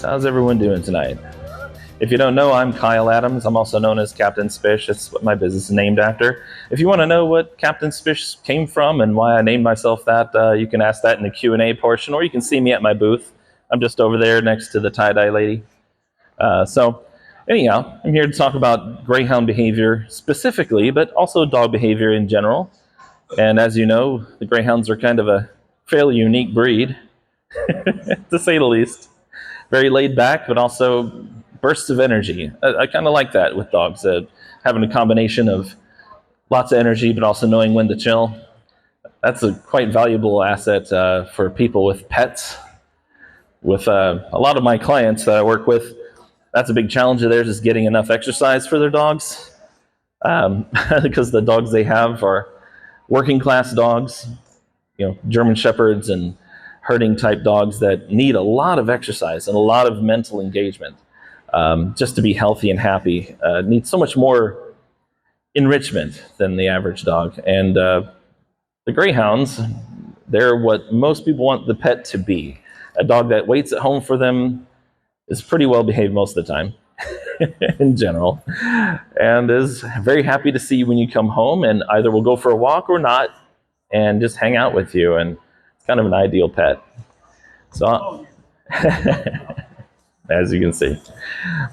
How's everyone doing tonight? If you don't know, I'm Kyle Adams. I'm also known as Captain Spish. That's what my business is named after. If you want to know what Captain Spish came from and why I named myself that, you can ask that in the Q&A portion, or you can see me at my booth. I'm just over there next to the tie-dye lady. So anyhow, I'm here to talk about greyhound behavior specifically, but also dog behavior in general. And as you know, the greyhounds are kind of a fairly unique breed, to say the least. Very laid back, but also bursts of energy. I kind of like that with dogs, having a combination of lots of energy, but also knowing when to chill. That's a quite valuable asset for people with pets. With a lot of my clients that I work with, that's a big challenge of theirs, is getting enough exercise for their dogs. Because the dogs they have are working class dogs, German Shepherds and herding type dogs that need a lot of exercise and a lot of mental engagement just to be healthy and happy. Need so much more enrichment than the average dog. And the Greyhounds, they're what most people want the pet to be. A dog that waits at home for them, is pretty well behaved most of the time in general, and is very happy to see you when you come home, and either will go for a walk or not and just hang out with you. And it's kind of an ideal pet. So as you can see.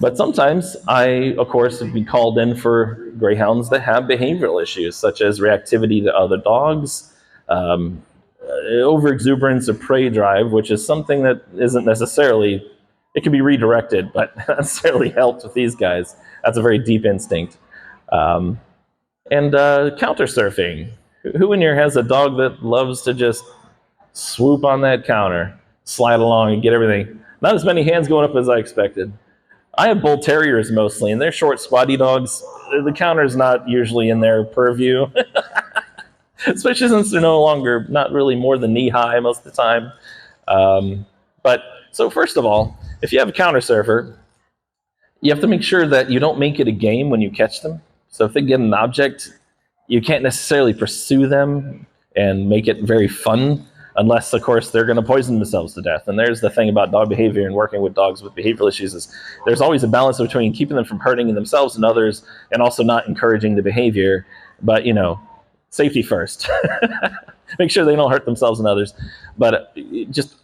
But sometimes I, of course, have been called in for greyhounds that have behavioral issues, such as reactivity to other dogs, overexuberance of prey drive, which is something that isn't necessarily, it can be redirected, but not necessarily helped with these guys. That's a very deep instinct. And counter surfing. Who in here has a dog that loves to just swoop on that counter, slide along and get everything? Not as many hands going up as I expected. I have bull terriers mostly, and they're short, squatty dogs. The counter's not usually in their purview, especially since they're no longer, not really more than knee high most of the time. But so first of all, if you have a counter surfer, you have to make sure that you don't make it a game when you catch them. So if they get an object, you can't necessarily pursue them and make it very fun, unless, of course, they're going to poison themselves to death. And there's the thing about dog behavior and working with dogs with behavioral issues, is there's always a balance between keeping them from hurting themselves and others, and also not encouraging the behavior. But, safety first. Make sure they don't hurt themselves and others. But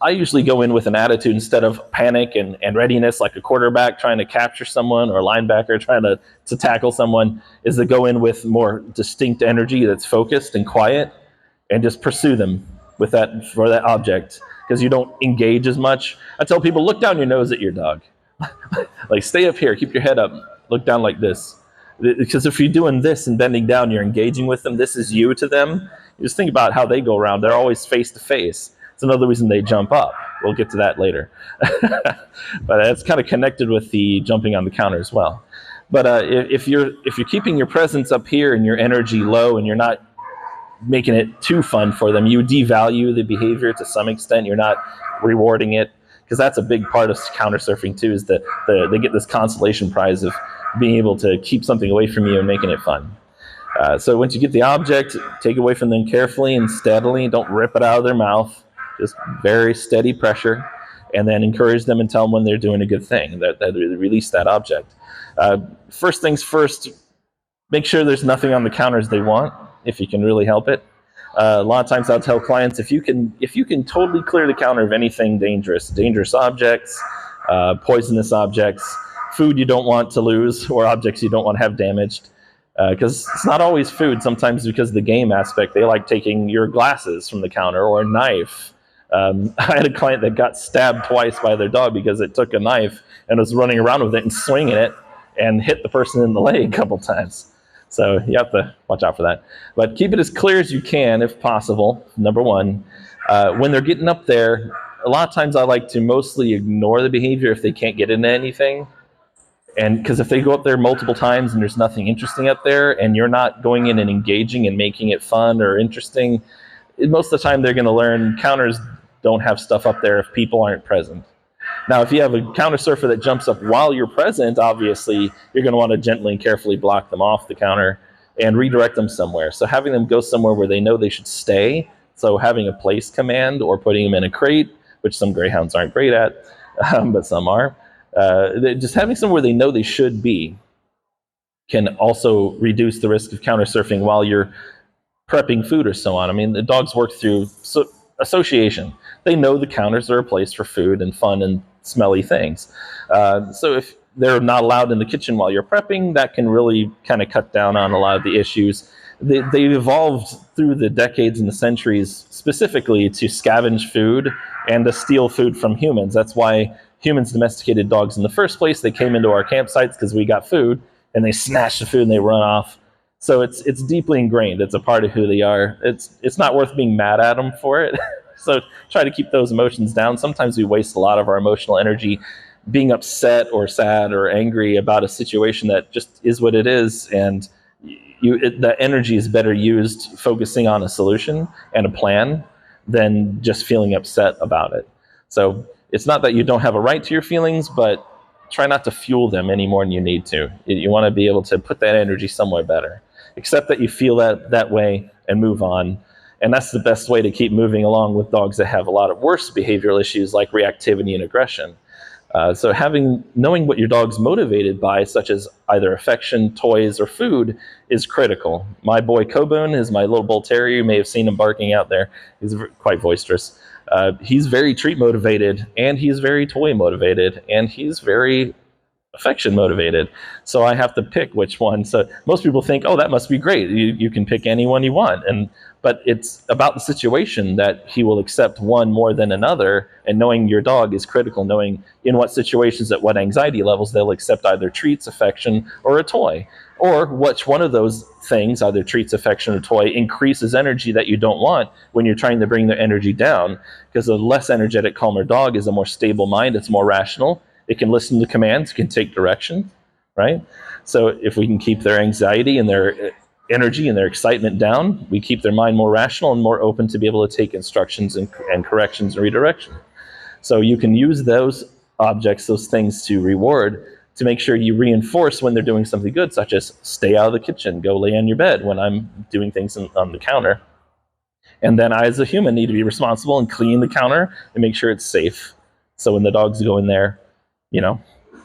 I usually go in with an attitude, instead of panic and readiness, like a quarterback trying to capture someone or a linebacker trying to tackle someone, is to go in with more distinct energy that's focused and quiet, and just pursue them with that, for that object, because you don't engage as much. I tell people, look down your nose at your dog. Like, stay up here, keep your head up, look down like this. Because if you're doing this and bending down, you're engaging with them. This is you to them. You just think about how they go around. They're always face to face. It's another reason they jump up. We'll get to that later. But it's kind of connected with the jumping on the counter as well. But if you're keeping your presence up here and your energy low, and you're not making it too fun for them, you devalue the behavior to some extent. You're not rewarding it, because that's a big part of counter surfing too, is that they get this consolation prize of being able to keep something away from you and making it fun. So once you get the object, take it away from them carefully and steadily. Don't rip it out of their mouth. Just very steady pressure, and then encourage them and tell them when they're doing a good thing, that they release that object. First things first, make sure there's nothing on the counters they want, if you can really help it. A lot of times I'll tell clients, if you can totally clear the counter of anything dangerous objects, poisonous objects, food you don't want to lose, or objects you don't want to have damaged, because it's not always food. Sometimes, because of the game aspect, they like taking your glasses from the counter, or a knife. I had a client that got stabbed twice by their dog because it took a knife and was running around with it and swinging it, and hit the person in the leg a couple times. So you have to watch out for that. But keep it as clear as you can, if possible, number one. When they're getting up there, a lot of times I like to mostly ignore the behavior if they can't get into anything. And because if they go up there multiple times and there's nothing interesting up there, and you're not going in and engaging and making it fun or interesting, most of the time they're going to learn counters don't have stuff up there if people aren't present. Now, if you have a counter surfer that jumps up while you're present, obviously you're going to want to gently and carefully block them off the counter and redirect them somewhere. So having them go somewhere where they know they should stay, so having a place command or putting them in a crate, which some greyhounds aren't great at, but some are. Just having somewhere they know they should be can also reduce the risk of counter surfing while you're prepping food or so on. I mean, the dogs work through association. They know the counters are a place for food and fun and smelly things. So if they're not allowed in the kitchen while you're prepping, that can really kind of cut down on a lot of the issues. They've evolved through the decades and the centuries specifically to scavenge food and to steal food from humans. That's why humans domesticated dogs in the first place. They came into our campsites because we got food, and they snatch the food and they run off. So it's deeply ingrained. It's a part of who they are. It's not worth being mad at them for it. So try to keep those emotions down. Sometimes we waste a lot of our emotional energy being upset or sad or angry about a situation that just is what it is, and the energy is better used focusing on a solution and a plan than just feeling upset about it. So it's not that you don't have a right to your feelings, but try not to fuel them any more than you need to. You want to be able to put that energy somewhere better. Accept that you feel that way and move on. And that's the best way to keep moving along with dogs that have a lot of worse behavioral issues like reactivity and aggression. So knowing what your dog's motivated by, such as either affection, toys, or food, is critical. My boy Coboon is my little bull terrier. You may have seen him barking out there. He's quite boisterous. He's very treat motivated, and he's very toy motivated, and he's very affection motivated. So I have to pick which one. So most people think, oh, that must be great. You can pick anyone you want. But it's about the situation that he will accept one more than another. And knowing your dog is critical, knowing in what situations, at what anxiety levels, they'll accept either treats, affection, or a toy. Or which one of those things, either treats, affection, or toy, increases energy that you don't want when you're trying to bring their energy down. Because a less energetic, calmer dog is a more stable mind. It's more rational. It can listen to commands, it can take direction, right? So if we can keep their anxiety and their energy and their excitement down, we keep their mind more rational and more open to be able to take instructions and corrections and redirection. So you can use those objects, those things to reward, to make sure you reinforce when they're doing something good, such as stay out of the kitchen, go lay on your bed when I'm doing things on the counter. And then I, as a human, need to be responsible and clean the counter and make sure it's safe. So when the dogs go in there,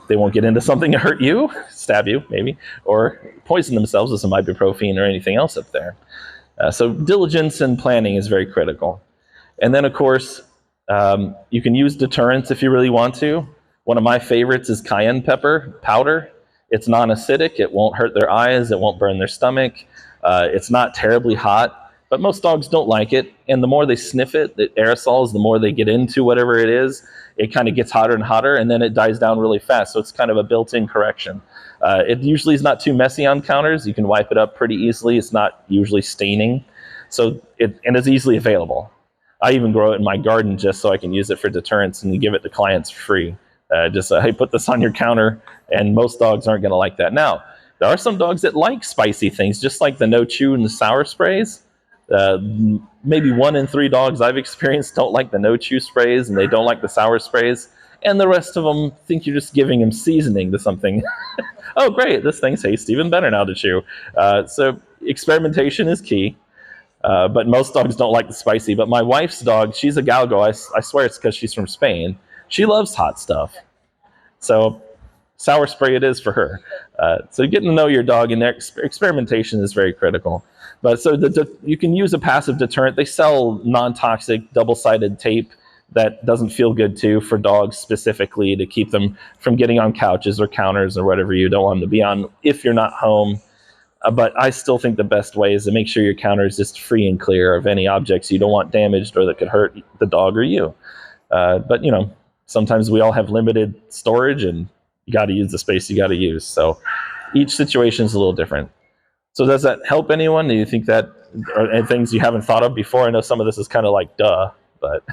they won't get into something to hurt you, stab you maybe, or poison themselves with some ibuprofen or anything else up there. So diligence and planning is very critical. And then, of course, you can use deterrents if you really want to. One of my favorites is cayenne pepper powder. It's non-acidic. It won't hurt their eyes. It won't burn their stomach. It's not terribly hot, but most dogs don't like it. And the more they sniff it, the aerosols, the more they get into whatever it is, it kind of gets hotter and hotter, and then it dies down really fast. So it's kind of a built-in correction. It usually is not too messy on counters. You can wipe it up pretty easily. It's not usually staining. And it's easily available. I even grow it in my garden just so I can use it for deterrence and give it to clients for free. Hey, put this on your counter, and most dogs aren't going to like that. Now, there are some dogs that like spicy things, just like the no-chew and the sour sprays. Maybe 1 in 3 dogs I've experienced don't like the no-chew sprays, and they don't like the sour sprays, and the rest of them think you're just giving them seasoning to something. Oh, great, this thing tastes even better now to chew. So experimentation is key, but most dogs don't like the spicy. But my wife's dog, she's a galgo. I swear it's because she's from Spain. She loves hot stuff. So sour spray it is for her. So getting to know your dog and their experimentation is very critical. But so you can use a passive deterrent. They sell non-toxic double-sided tape that doesn't feel good too for dogs specifically to keep them from getting on couches or counters or whatever you don't want them to be on if you're not home. But I still think the best way is to make sure your counter is just free and clear of any objects you don't want damaged or that could hurt the dog or you. But sometimes we all have limited storage, and you got to use the space you got to use. So each situation is a little different. So does that help anyone? Do you think that are things you haven't thought of before? I know some of this is kind of like duh, but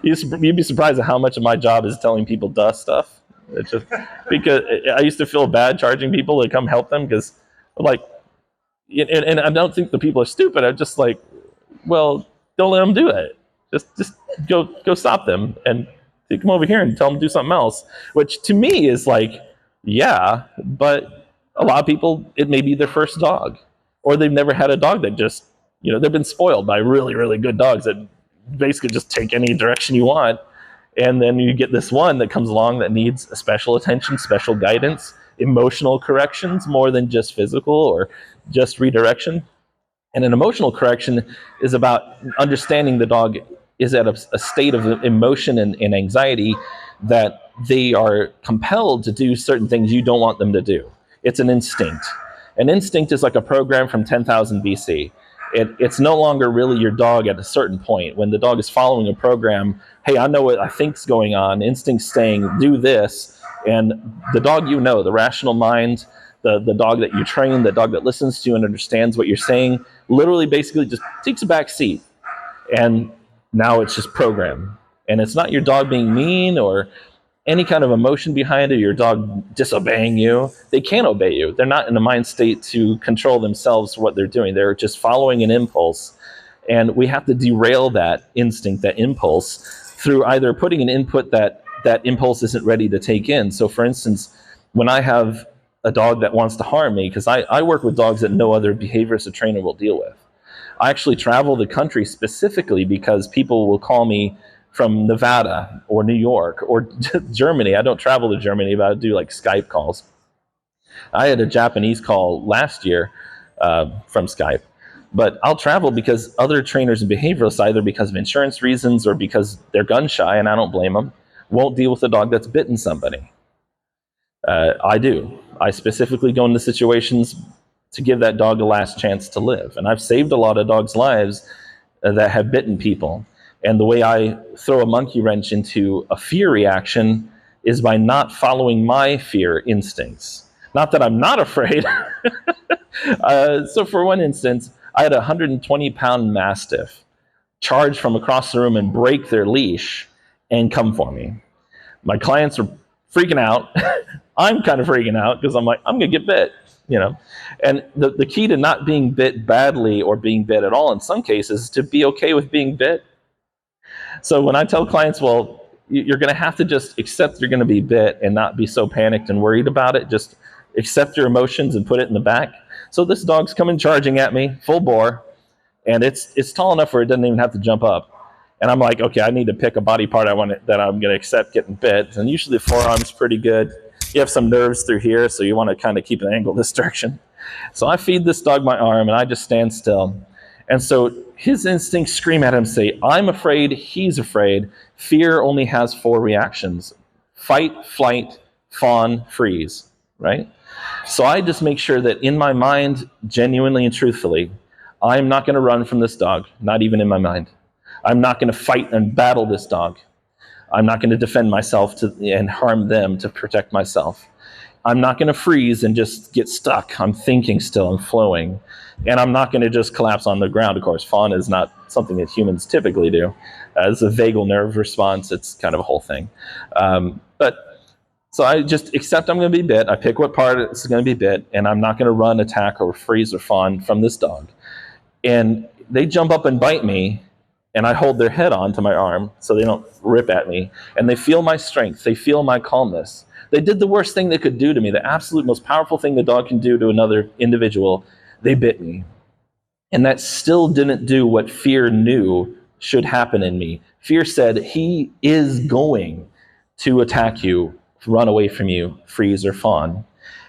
you'd be surprised at how much of my job is telling people duh stuff. It's just because I used to feel bad charging people to come help them because, and I don't think the people are stupid. I'm just like, well, don't let them do it. Just go stop them and come over here and tell them to do something else. Which to me is like, yeah, but a lot of people, it may be their first dog, or they've never had a dog that just, they've been spoiled by really, really good dogs that basically just take any direction you want. And then you get this one that comes along that needs special attention, special guidance, emotional corrections more than just physical or just redirection. And an emotional correction is about understanding the dog is at a state of emotion and anxiety that they are compelled to do certain things you don't want them to do. It's an instinct. An instinct is like a program from 10,000 BC. It's no longer really your dog at a certain point. When the dog is following a program, hey, I know what I think's going on. Instinct's saying, do this. And the dog the rational mind, the dog that you train, the dog that listens to you and understands what you're saying, literally basically just takes a back seat. And now it's just program. And it's not your dog being mean or any kind of emotion behind it, your dog disobeying you. They can't obey you. They're not in a mind state to control themselves for what they're doing. They're just following an impulse. And we have to derail that instinct, that impulse, through either putting an input that impulse isn't ready to take in. So for instance, when I have a dog that wants to harm me, because I work with dogs that no other behaviorist trainer will deal with. I actually travel the country specifically because people will call me from Nevada or New York or Germany. I don't travel to Germany, but I do like Skype calls. I had a Japanese call last year from Skype, but I'll travel because other trainers and behavioralists, either because of insurance reasons or because they're gun shy, and I don't blame them, won't deal with a dog that's bitten somebody. I do. I specifically go into situations to give that dog a last chance to live. And I've saved a lot of dogs' lives that have bitten people. And the way I throw a monkey wrench into a fear reaction is by not following my fear instincts. Not that I'm not afraid. So for one instance, I had a 120-pound Mastiff charge from across the room and break their leash and come for me. My clients are freaking out. I'm kind of freaking out because I'm like, I'm going to get bit. And the key to not being bit badly or being bit at all in some cases is to be okay with being bit. So when I tell clients, well, you're going to have to just accept you're going to be bit and not be so panicked and worried about it. Just accept your emotions and put it in the back. So this dog's coming charging at me, full bore, and it's tall enough where it doesn't even have to jump up. And I'm like, okay, I need to pick a body part that I'm going to accept getting bit. And usually the forearm's pretty good. You have some nerves through here, so you want to kind of keep an angle this direction. So I feed this dog my arm, and I just stand still. And so his instincts scream at him, say, I'm afraid, he's afraid. Fear only has 4 reactions: fight, flight, fawn, freeze, right? So I just make sure that in my mind, genuinely and truthfully, I'm not going to run from this dog, not even in my mind. I'm not going to fight and battle this dog. I'm not going to defend myself and harm them to protect myself. I'm not going to freeze and just get stuck. I'm thinking still, I'm flowing. And I'm not going to just collapse on the ground. Of course, fawn is not something that humans typically do. It's a vagal nerve response. It's kind of a whole thing. So I just accept I'm going to be bit. I pick what part is going to be bit, and I'm not going to run, attack, or freeze or fawn from this dog. And they jump up and bite me, and I hold their head onto my arm so they don't rip at me. And they feel my strength. They feel my calmness. They did the worst thing they could do to me, the absolute most powerful thing the dog can do to another individual. They bit me. And that still didn't do what fear knew should happen in me. Fear said, he is going to attack you, run away from you, freeze or fawn.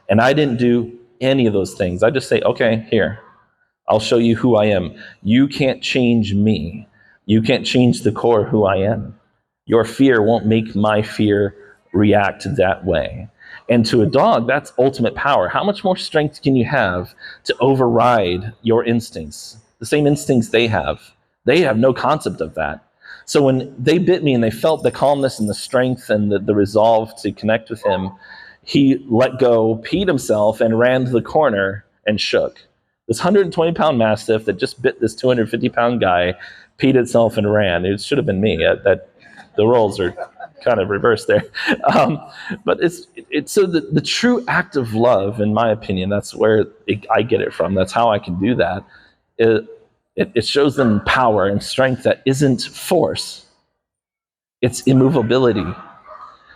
And I didn't do any of those things. I just say, okay, here, I'll show you who I am. You can't change me. You can't change the core of who I am. Your fear won't make my fear react that way. And to a dog, that's ultimate power. How much more strength can you have to override your instincts? The same instincts they have. They have no concept of that. So when they bit me and they felt the calmness and the strength and the resolve to connect with him, he let go, peed himself, and ran to the corner and shook. This 120-pound Mastiff that just bit this 250-pound guy peed itself and ran. It should have been me. The roles are kind of reversed there. But it's so the true act of love, in my opinion, that's where I get it from. That's how I can do that. It shows them power and strength that isn't force. It's immovability.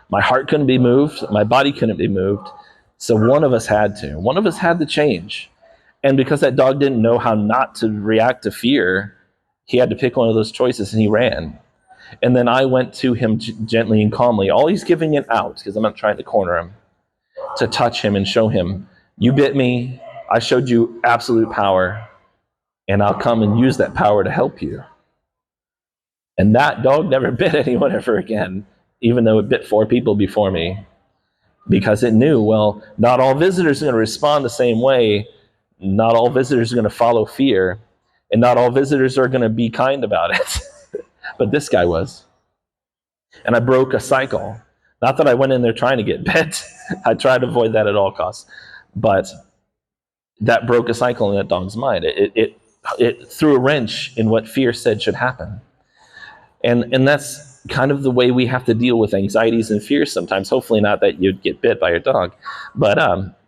My heart couldn't be moved. My body couldn't be moved. So one of us had to. One of us had to change. And because that dog didn't know how not to react to fear, he had to pick one of those choices, and he ran. And then I went to him gently and calmly. All he's giving it out, because I'm not trying to corner him, to touch him and show him, you bit me, I showed you absolute power, and I'll come and use that power to help you. And that dog never bit anyone ever again, even though it bit 4 people before me, because it knew, well, not all visitors are going to respond the same way. Not all visitors are going to follow fear, and not all visitors are going to be kind about it. But this guy was. And I broke a cycle. Not that I went in there trying to get bit. I tried to avoid that at all costs. But that broke a cycle in that dog's mind. It threw a wrench in what fear said should happen. And that's kind of the way we have to deal with anxieties and fears sometimes. Hopefully not that you'd get bit by your dog. But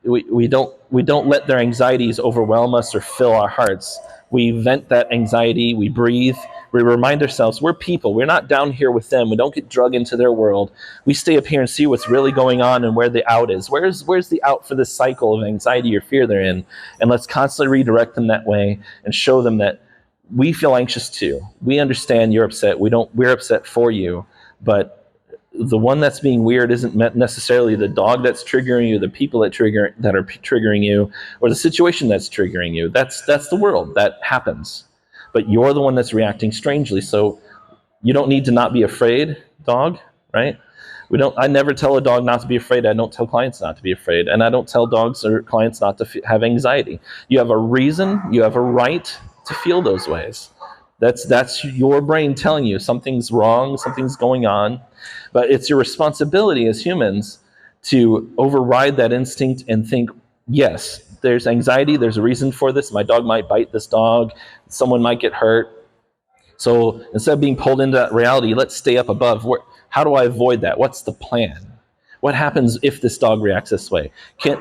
we don't let their anxieties overwhelm us or fill our hearts. We vent that anxiety, we breathe, we remind ourselves we're people. We're not down here with them. We don't get drug into their world. We stay up here and see what's really going on and where the out is. Where's the out for this cycle of anxiety or fear they're in? And let's constantly redirect them that way and show them that we feel anxious too. We understand you're upset. We're upset for you, but the one that's being weird isn't necessarily the dog that's triggering you, the people that are triggering you, or the situation that's triggering you. That's the world. That happens. But you're the one that's reacting strangely. So you don't need to not be afraid, dog, right? I never tell a dog not to be afraid. I don't tell clients not to be afraid. And I don't tell dogs or clients not to have anxiety. You have a reason, you have a right to feel those ways. That's your brain telling you something's wrong, something's going on. But it's your responsibility as humans to override that instinct and think, yes, there's anxiety, there's a reason for this. My dog might bite this dog, someone might get hurt. So instead of being pulled into that reality, let's stay up above. How do I avoid that? What's the plan? What happens if this dog reacts this way?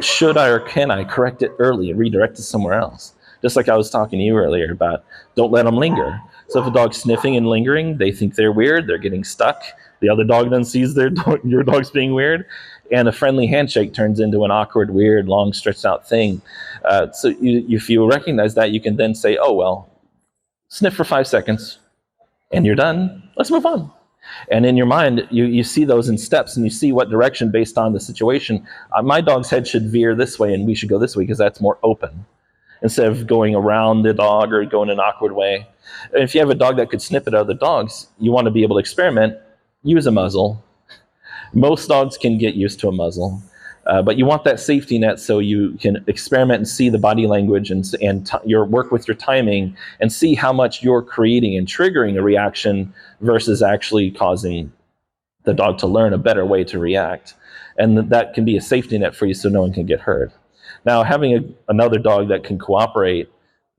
Should I or can I correct it early and redirect it somewhere else? Just like I was talking to you earlier about, don't let them linger. So if a dog's sniffing and lingering, they think they're weird, they're getting stuck. The other dog then sees your dog's being weird, and a friendly handshake turns into an awkward, weird, long, stretched out thing. So if you recognize that, you can then say, oh, well, sniff for 5 seconds, and you're done. Let's move on. And in your mind, you see those in steps, and you see what direction based on the situation. My dog's head should veer this way, and we should go this way because that's more open, instead of going around the dog or going an awkward way. And if you have a dog that could snip at other dogs, you want to be able to experiment, use a muzzle. Most dogs can get used to a muzzle, but you want that safety net so you can experiment and see the body language and your work with your timing and see how much you're creating and triggering a reaction versus actually causing the dog to learn a better way to react. And that can be a safety net for you so no one can get hurt. Now, having another dog that can cooperate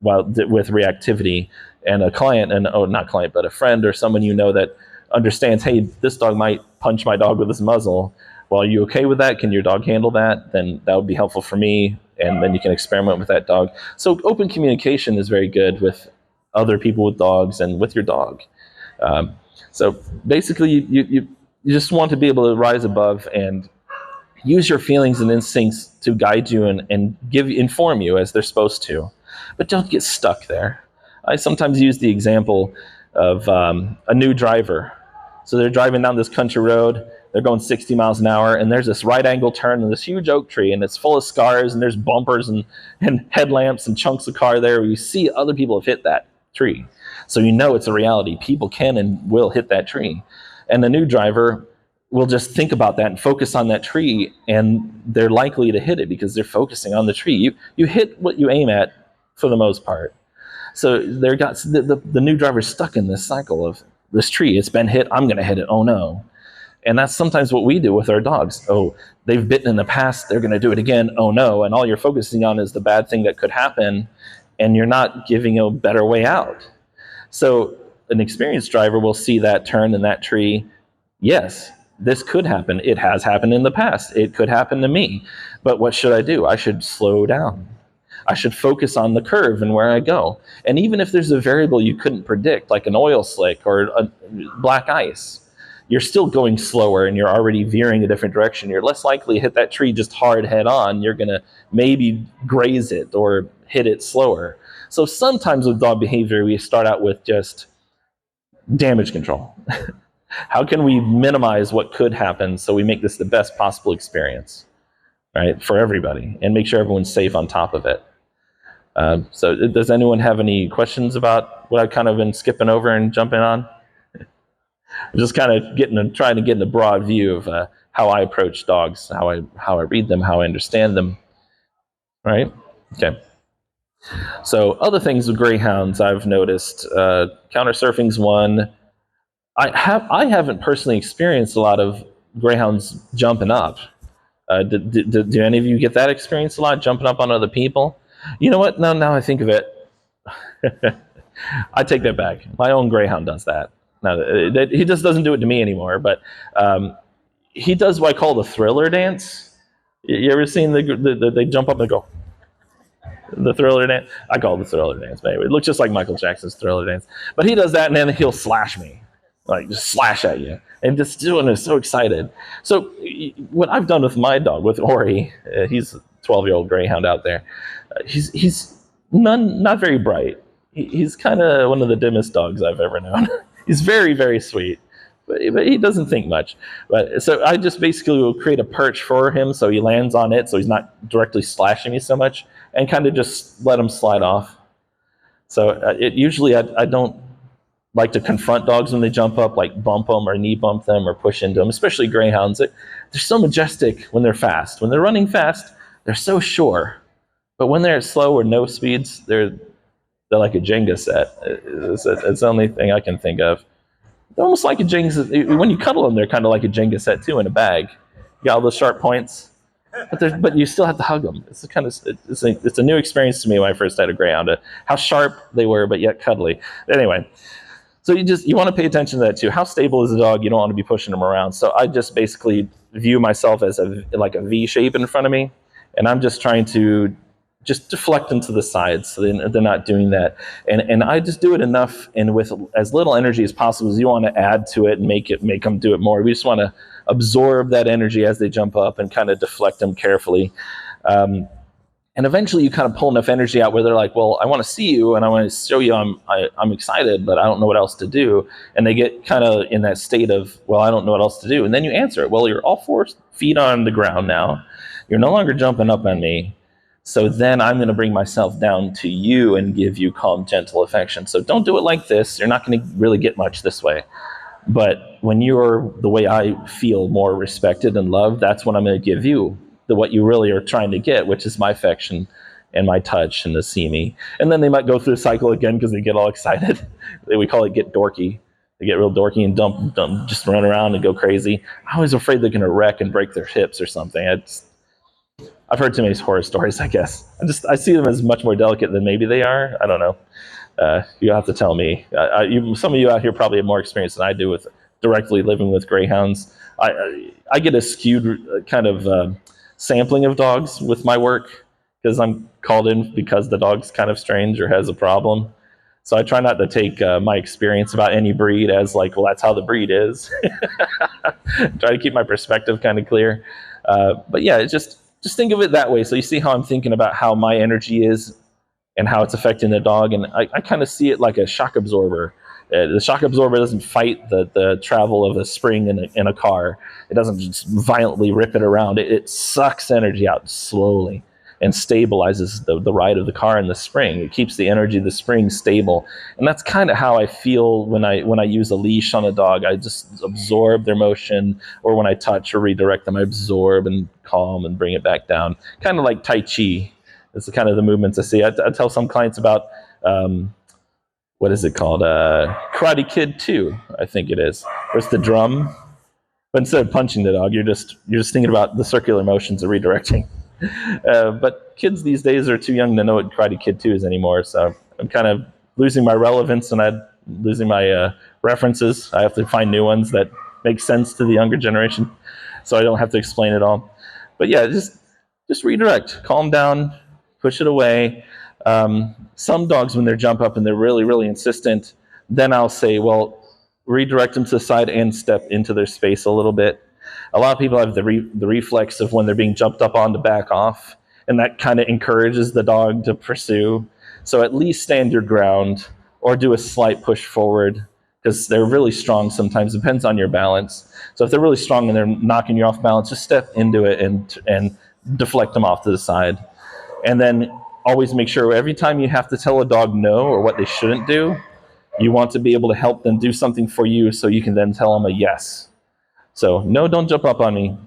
with reactivity, and a client, but a friend or someone you know that understands, hey, this dog might punch my dog with his muzzle. Well, are you okay with that? Can your dog handle that? Then that would be helpful for me, and then you can experiment with that dog. So open communication is very good with other people with dogs and with your dog. So basically, you just want to be able to rise above and use your feelings and instincts to guide you and inform you as they're supposed to. But don't get stuck there. I sometimes use the example of a new driver. So they're driving down this country road, they're going 60 miles an hour, and there's this right angle turn and this huge oak tree, and it's full of scars, and there's bumpers and headlamps and chunks of car there where you see other people have hit that tree. So you know it's a reality. People can and will hit that tree. And the new driver will just think about that and focus on that tree, and they're likely to hit it because they're focusing on the tree. You hit what you aim at for the most part. So the new driver's stuck in this cycle of this tree. It's been hit. I'm going to hit it. Oh, no. And that's sometimes what we do with our dogs. Oh, they've bitten in the past. They're going to do it again. Oh, no. And all you're focusing on is the bad thing that could happen, and you're not giving a better way out. So an experienced driver will see that turn in that tree. Yes, this could happen. It has happened in the past. It could happen to me. But what should I do? I should slow down. I should focus on the curve and where I go. And even if there's a variable you couldn't predict, like an oil slick or a black ice, you're still going slower and you're already veering a different direction. You're less likely to hit that tree just hard head on. You're going to maybe graze it or hit it slower. So sometimes with dog behavior, we start out with just damage control. How can we minimize what could happen so we make this the best possible experience, right, for everybody, and make sure everyone's safe on top of it? So does anyone have any questions about what I've kind of been skipping over and jumping on? I'm just kind of trying to get in a broad view of how I approach dogs, how I read them, how I understand them, right? Okay. So other things with greyhounds I've noticed, counter surfing's one. I haven't personally experienced a lot of greyhounds jumping up. Do any of you get that experience a lot, jumping up on other people? You know what? Now I think of it, I take that back. My own greyhound does that. Now, he just doesn't do it to me anymore, but he does what I call the thriller dance. You ever seen they jump up and go, the thriller dance? I call it the thriller dance, but anyway, it looks just like Michael Jackson's Thriller dance. But he does that, and then he'll slash me, like just slash at you, and just doing it so excited. So what I've done with my dog, with Ori, he's a 12-year-old greyhound out there. He's not very bright. He's kind of one of the dimmest dogs I've ever known. He's very, very sweet, but he doesn't think much. But so I just basically will create a perch for him so he lands on it, so he's not directly slashing me so much, and kind of just let him slide off. So usually I don't like to confront dogs when they jump up, like bump them or knee bump them or push into them, especially greyhounds. They're so majestic when they're fast. When they're running fast, they're so sure. But when they're at slow or no speeds, they're like a Jenga set. It's the only thing I can think of. They're almost like a Jenga. When you cuddle them, they're kind of like a Jenga set too in a bag. You got all those sharp points, but you still have to hug them. It's a new experience to me when I first had a greyhound. How sharp they were, but yet cuddly. Anyway, so you want to pay attention to that too. How stable is the dog? You don't want to be pushing them around. So I just basically view myself as like a V shape in front of me, and I'm just trying to just deflect them to the sides so they're not doing that. And I just do it enough and with as little energy as possible, as you want to add to it and make them do it more. We just want to absorb that energy as they jump up and kind of deflect them carefully. And eventually you kind of pull enough energy out where they're like, well, I want to see you and I want to show you I'm excited, but I don't know what else to do. And they get kind of in that state of, well, I don't know what else to do. And then you answer it. Well, you're all 4 feet on the ground now. You're no longer jumping up on me. So then I'm going to bring myself down to you and give you calm, gentle affection. So don't do it like this. You're not going to really get much this way. But when you're the way I feel more respected and loved, that's when I'm going to give you what you really are trying to get, which is my affection and my touch and to see me. And then they might go through the cycle again because they get all excited. We call it get dorky. They get real dorky and dump, just run around and go crazy. I'm always afraid they're going to wreck and break their hips or something. I've heard too many horror stories, I guess. I see them as much more delicate than maybe they are. I don't know. You'll have to tell me. Some of you out here probably have more experience than I do with directly living with greyhounds. I get a skewed kind of sampling of dogs with my work because I'm called in because the dog's kind of strange or has a problem. So I try not to take my experience about any breed as like, well, that's how the breed is. Try to keep my perspective kind of clear. But yeah, it's just think of it that way. So you see how I'm thinking about how my energy is and how it's affecting the dog. And I kind of see it like a shock absorber. The shock absorber doesn't fight the travel of a spring in a car. It doesn't just violently rip it around. It sucks energy out slowly and stabilizes the ride of the car in the spring. It keeps the energy of the spring stable. And that's kind of how I feel when I use a leash on a dog. I just absorb their motion, or when I touch or redirect them, I absorb and calm and bring it back down. Kind of like Tai Chi. It's the kind of the movements I see. I tell some clients about, what is it called? Karate Kid 2, I think it is. Where it's the drum. But instead of punching the dog, you're just thinking about the circular motions of redirecting. But kids these days are too young to know what Karate Kid 2 is anymore, so I'm kind of losing my relevance and I'm losing my references. I have to find new ones that make sense to the younger generation, so I don't have to explain it all. But yeah, just redirect, calm down, push it away. Some dogs, when they jump up and they're really, really insistent, then I'll say, well, redirect them to the side and step into their space a little bit. A lot of people have the reflex of when they're being jumped up on to back off, and that kind of encourages the dog to pursue. So at least stand your ground or do a slight push forward because they're really strong sometimes. It depends on your balance. So if they're really strong and they're knocking you off balance, just step into it and deflect them off to the side. And then always make sure every time you have to tell a dog no or what they shouldn't do, you want to be able to help them do something for you so you can then tell them a yes. So, no, don't jump up on me.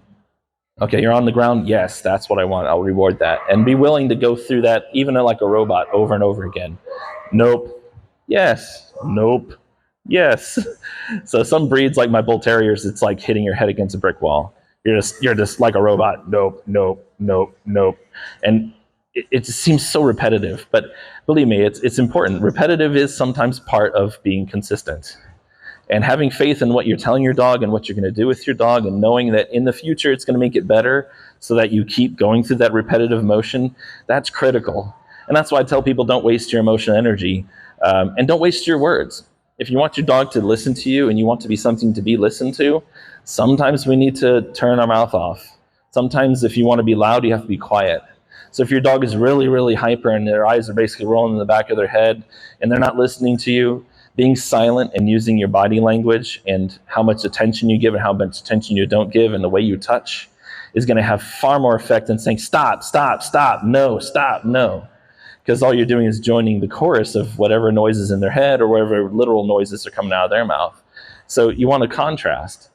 Okay, you're on the ground. Yes, that's what I want. I'll reward that. And be willing to go through that, even like a robot, over and over again. Nope. Yes. Nope. Yes. So some breeds, like my bull terriers, it's like hitting your head against a brick wall. You're just like a robot. Nope, nope, nope, nope. And it just seems so repetitive. But believe me, it's important. Repetitive is sometimes part of being consistent. And having faith in what you're telling your dog and what you're going to do with your dog, and knowing that in the future it's going to make it better so that you keep going through that repetitive motion, that's critical. And that's why I tell people, don't waste your emotional energy, and don't waste your words. If you want your dog to listen to you and you want to be something to be listened to, sometimes we need to turn our mouth off. Sometimes if you want to be loud, you have to be quiet. So if your dog is really, really hyper and their eyes are basically rolling in the back of their head and they're not listening to you, being silent and using your body language and how much attention you give and how much attention you don't give and the way you touch is going to have far more effect than saying, stop, stop, stop, no, stop, no. Because all you're doing is joining the chorus of whatever noises in their head or whatever literal noises are coming out of their mouth. So you want to contrast.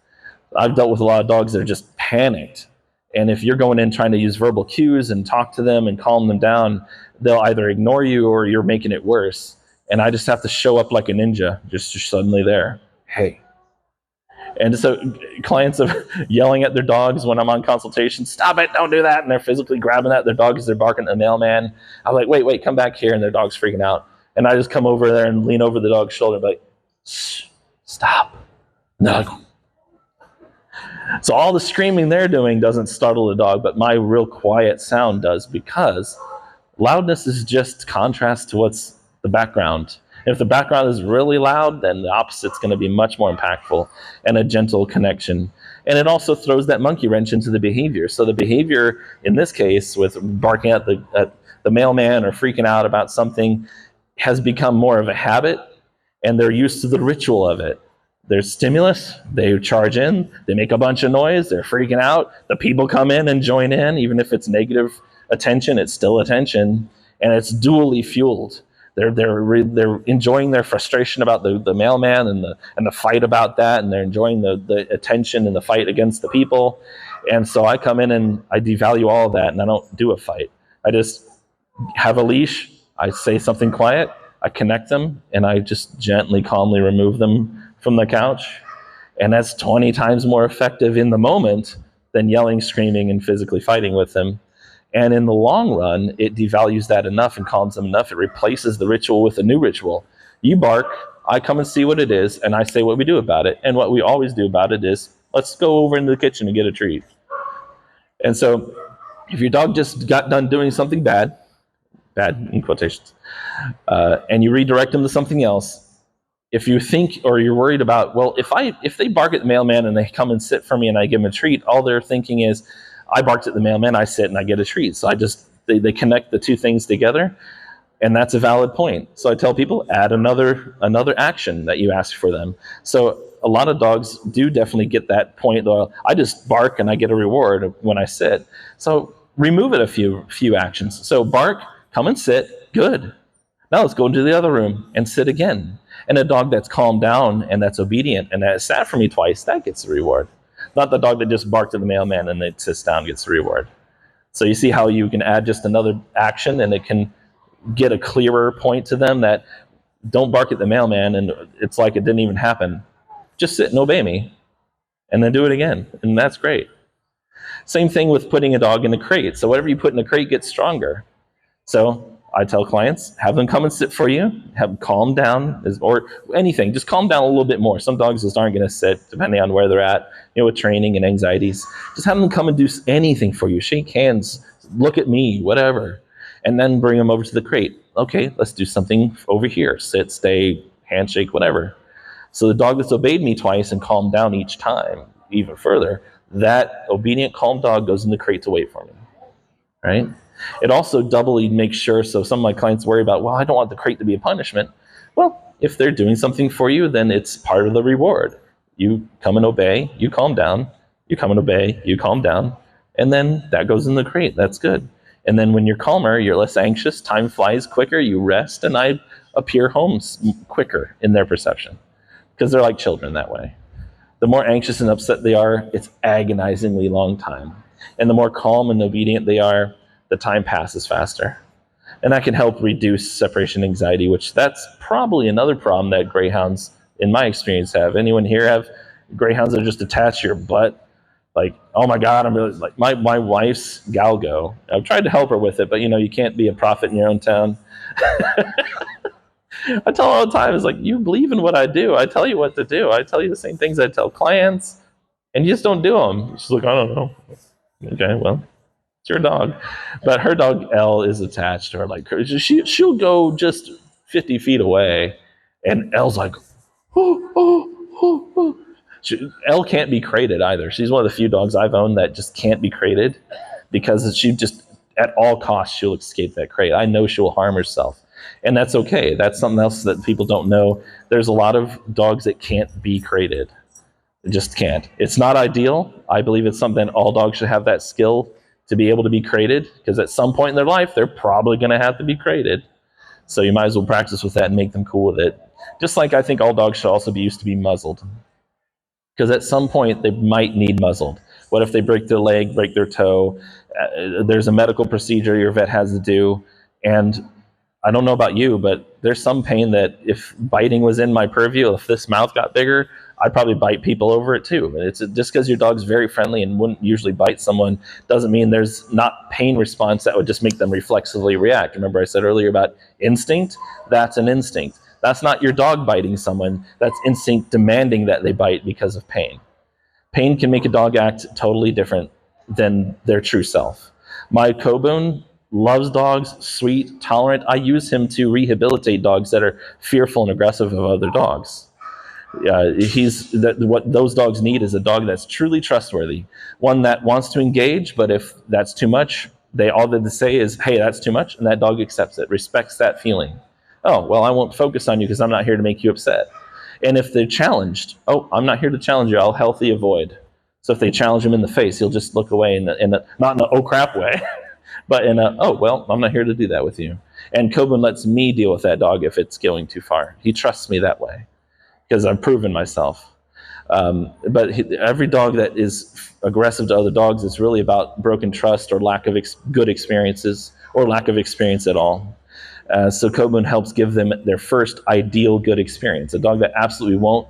I've dealt with a lot of dogs that are just panicked. And if you're going in trying to use verbal cues and talk to them and calm them down, they'll either ignore you or you're making it worse. And I just have to show up like a ninja, just suddenly there. Hey. And so clients are yelling at their dogs when I'm on consultation, stop it, don't do that. And they're physically grabbing at their dog as they're barking at the mailman. I'm like, wait, come back here. And their dog's freaking out. And I just come over there and lean over the dog's shoulder and be like, shh, stop. No. So all the screaming they're doing doesn't startle the dog, but my real quiet sound does, because loudness is just contrast to what's the background. If the background is really loud, then the opposite's going to be much more impactful and a gentle connection. And it also throws that monkey wrench into the behavior. So the behavior in this case with barking at the mailman or freaking out about something has become more of a habit, and they're used to the ritual of it. There's stimulus, they charge in, they make a bunch of noise, they're freaking out, the people come in and join in. Even if it's negative attention, it's still attention, and it's dually fueled. They're enjoying their frustration about the mailman and the fight about that, and they're enjoying the attention and the fight against the people. And so I come in and I devalue all of that, and I don't do a fight. I just have a leash, I say something quiet, I connect them, and I just gently, calmly remove them from the couch. And that's 20 times more effective in the moment than yelling, screaming, and physically fighting with them. And in the long run, it devalues that enough and calms them enough. It replaces the ritual with a new ritual. You bark, I come and see what it is, and I say what we do about it. And what we always do about it is, let's go over into the kitchen and get a treat. And so if your dog just got done doing something bad in quotations, and you redirect them to something else, if you think or you're worried about, well, if they bark at the mailman and they come and sit for me and I give them a treat, all they're thinking is, I barked at the mailman, I sit and I get a treat. So they connect the two things together, and that's a valid point. So I tell people, add another action that you ask for them. So a lot of dogs do definitely get that point. Well, I just bark and I get a reward when I sit. So remove it a few actions. So bark, come and sit, good. Now let's go into the other room and sit again. And a dog that's calmed down and that's obedient and that sat for me twice, that gets the reward. Not the dog that just barked at the mailman and then sits down and gets the reward. So you see how you can add just another action and it can get a clearer point to them that don't bark at the mailman and it's like it didn't even happen. Just sit and obey me and then do it again. And that's great. Same thing with putting a dog in a crate. So whatever you put in a crate gets stronger. So I tell clients, have them come and sit for you, have them calm down, or anything. Just calm down a little bit more. Some dogs just aren't going to sit, depending on where they're at, with training and anxieties. Just have them come and do anything for you. Shake hands, look at me, whatever. And then bring them over to the crate. Okay, let's do something over here. Sit, stay, handshake, whatever. So the dog that's obeyed me twice and calmed down each time, even further, that obedient, calm dog goes in the crate to wait for me, right? It also doubly makes sure, so some of my clients worry about, well, I don't want the crate to be a punishment. Well, if they're doing something for you, then it's part of the reward. You come and obey, you calm down, you come and obey, you calm down, and then that goes in the crate. That's good. And then when you're calmer, you're less anxious, time flies quicker, you rest, and I appear home quicker in their perception, because they're like children that way. The more anxious and upset they are, it's agonizingly long time. And the more calm and obedient they are, the time passes faster. And that can help reduce separation anxiety, which that's probably another problem that greyhounds, in my experience, have. Anyone here have greyhounds that are just attached to your butt? Like, oh my God, I'm really, like, my wife's galgo. I've tried to help her with it, but you can't be a prophet in your own town. I tell her all the time, it's like, you believe in what I do. I tell you what to do. I tell you the same things I tell clients, and you just don't do them. She's like, I don't know. Okay, well, it's your dog. But her dog, Elle, is attached to her. Like, she'll go just 50 feet away, and Elle's like, oh, oh, oh, oh. Elle can't be crated either. She's one of the few dogs I've owned that just can't be crated, because she just, at all costs, she'll escape that crate. I know she'll harm herself. And that's okay. That's something else that people don't know. There's a lot of dogs that can't be crated. They just can't. It's not ideal. I believe it's something all dogs should have that skill to be able to be crated, because at some point in their life, they're probably going to have to be crated. So you might as well practice with that and make them cool with it. Just like I think all dogs should also be used to be muzzled, because at some point they might need muzzled. What if they break their leg, break their toe? There's a medical procedure your vet has to do, and I don't know about you, but there's some pain that if biting was in my purview, if this mouth got bigger, I'd probably bite people over it too. It's just because your dog's very friendly and wouldn't usually bite someone doesn't mean there's not pain response that would just make them reflexively react. Remember I said earlier about instinct? That's an instinct. That's not your dog biting someone. That's instinct demanding that they bite because of pain. Pain can make a dog act totally different than their true self. My Coboon loves dogs, sweet, tolerant. I use him to rehabilitate dogs that are fearful and aggressive of other dogs. What those dogs need is a dog that's truly trustworthy, one that wants to engage, but if that's too much, all they say is, hey, that's too much, and that dog accepts it, respects that feeling. Oh, well, I won't focus on you because I'm not here to make you upset. And if they're challenged, oh, I'm not here to challenge you, I'll healthy avoid. So if they challenge him in the face, he'll just look away, not in a oh crap way, but in a, oh, well, I'm not here to do that with you. And Coburn lets me deal with that dog if it's going too far. He trusts me that way because I've proven myself. But every dog that is aggressive to other dogs is really about broken trust or lack of good experiences or lack of experience at all. So Coburn helps give them their first ideal good experience. A dog that absolutely won't